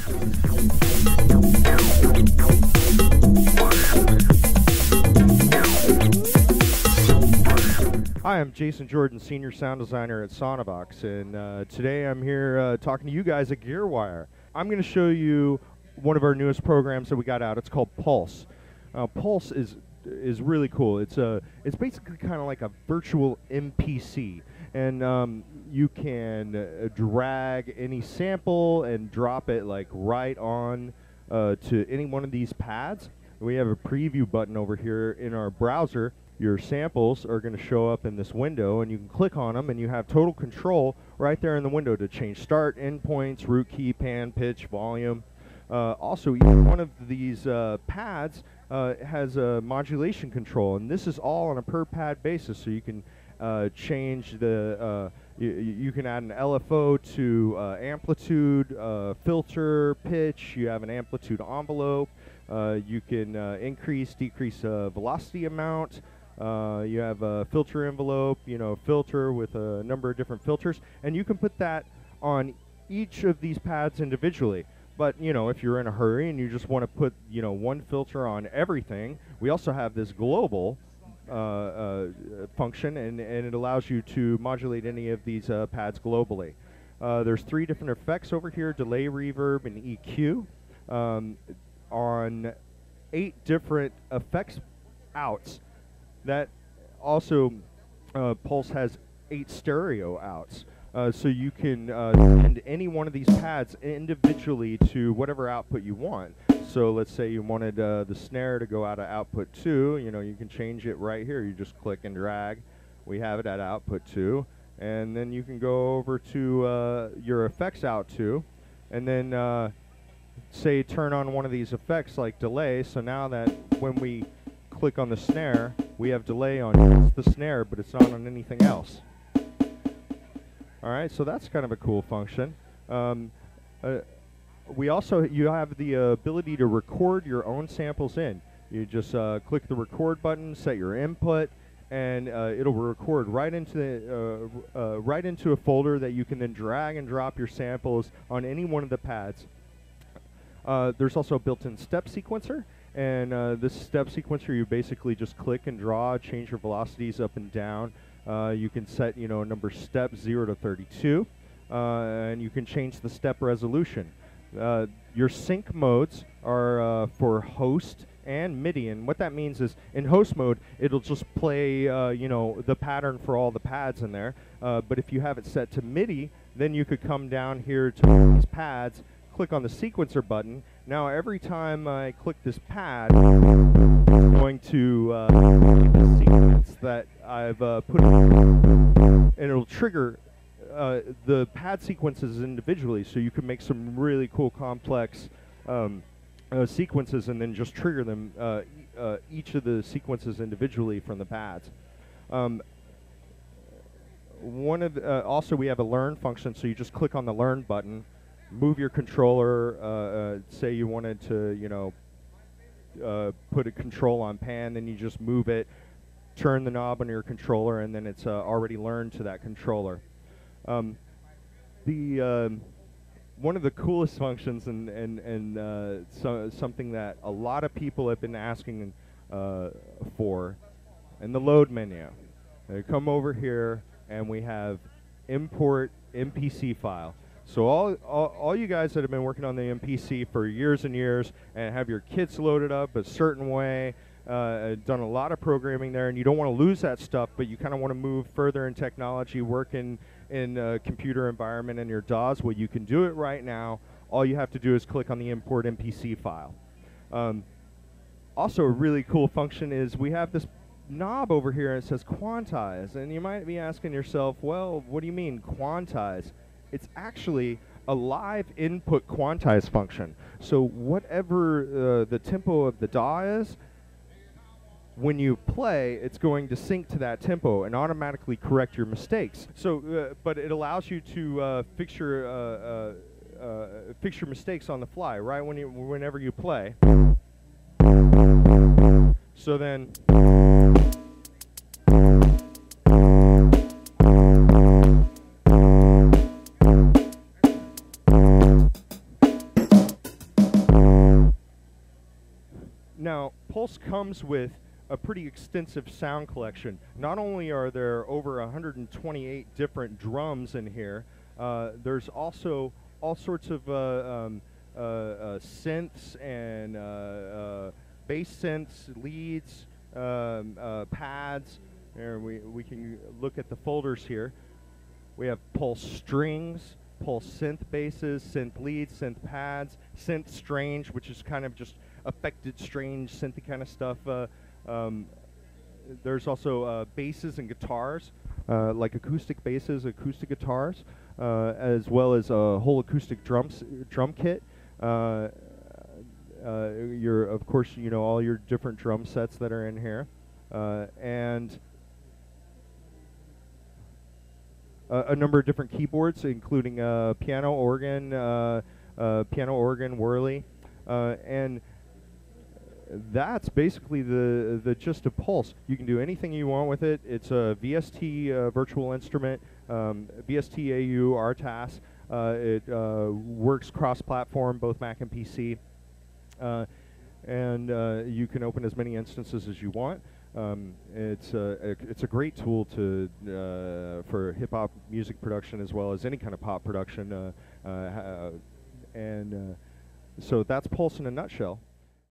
Hi, I'm Jason Jordan, Senior Sound Designer at Sonovox, and today I'm here talking to you guys at GearWire. I'm going to show you one of our newest programs that we got out. It's called Pulse. Pulse is really cool. It's basically kind of like a virtual MPC, and you can drag any sample and drop it like right on to any one of these pads. We have a preview button over here in our browser. Your samples are going to show up in this window, and you can click on them, and you have total control right there in the window to change start, endpoints, root key, pan, pitch, volume. Also, each one of these pads has a modulation control, and this is all on a per pad basis, so you can change the, you can add an LFO to amplitude, filter, pitch. You have an amplitude envelope. You can increase, decrease velocity amount. You have a filter envelope, filter with a number of different filters, and you can put that on each of these pads individually. But, if you're in a hurry and you just want to put, one filter on everything, we also have this global function, and it allows you to modulate any of these pads globally. There's 3 different effects over here: delay, reverb, and EQ. On 8 different effects outs. That also, Pulse has 8 stereo outs. So you can send any one of these pads individually to whatever output you want. So let's say you wanted the snare to go out of output 2, you can change it right here. You just click and drag. We have it at output 2. And then you can go over to your effects out 2, and then say turn on one of these effects like delay. So now that when we click on the snare, we have delay on the snare, but it's not on anything else. Alright, so that's kind of a cool function. We also, you have the ability to record your own samples in. You just click the record button, set your input, and it'll record right into a folder that you can then drag and drop your samples on any one of the pads. There's also a built-in step sequencer, and this step sequencer, you basically just click and draw, change your velocities up and down. You can set, number step 0 to 32, and you can change the step resolution. Your sync modes are for host and MIDI, and what that means is in host mode, it'll just play, the pattern for all the pads in there. But if you have it set to MIDI, then you could come down here to these pads, click on the sequencer button. Now every time I click this pad, I'm going to the sequence that I've put in, and it'll trigger the pad sequences individually, so you can make some really cool complex sequences and then just trigger them, each of the sequences individually from the pads. Also we have a learn function, so you just click on the learn button, move your controller, say you wanted to, put a control on pan, then you just move it, turn the knob on your controller, and then it's already learned to that controller. One of the coolest functions and something that a lot of people have been asking for, in the load menu. Come over here, and we have import MPC file. So all you guys that have been working on the MPC for years and years and have your kits loaded up a certain way, done a lot of programming there, and you don't want to lose that stuff, but you kind of want to move further in technology, work in a computer environment in your DAWs, well, you can do it right now. All you have to do is click on the import MPC file. Also, a really cool function is we have this knob over here, and it says quantize, and you might be asking yourself, well, what do you mean quantize? It's actually a live input quantize function. So whatever the tempo of the DAW is, when you play, it's going to sync to that tempo and automatically correct your mistakes. So, but it allows you to fix your mistakes on the fly, right whenever you play. So then. Now, Pulse comes with a pretty extensive sound collection. Not only are there over 128 different drums in here, there's also all sorts of synths and bass synths, leads, pads. And we can look at the folders here. We have Pulse strings, Pulse synth basses, synth leads, synth pads, synth strange, which is kind of just affected strange synthy kind of stuff. There's also basses and guitars, like acoustic basses, acoustic guitars, as well as a whole acoustic drum kit. Of course, you know, all your different drum sets that are in here, and a number of different keyboards, including piano, organ, Worley, and that's basically the gist of Pulse. You can do anything you want with it. It's a VST virtual instrument, VST AU RTAS. It works cross-platform, both Mac and PC, and you can open as many instances as you want. It's a great tool for hip hop music production as well as any kind of pop production, and so that's Pulse in a nutshell.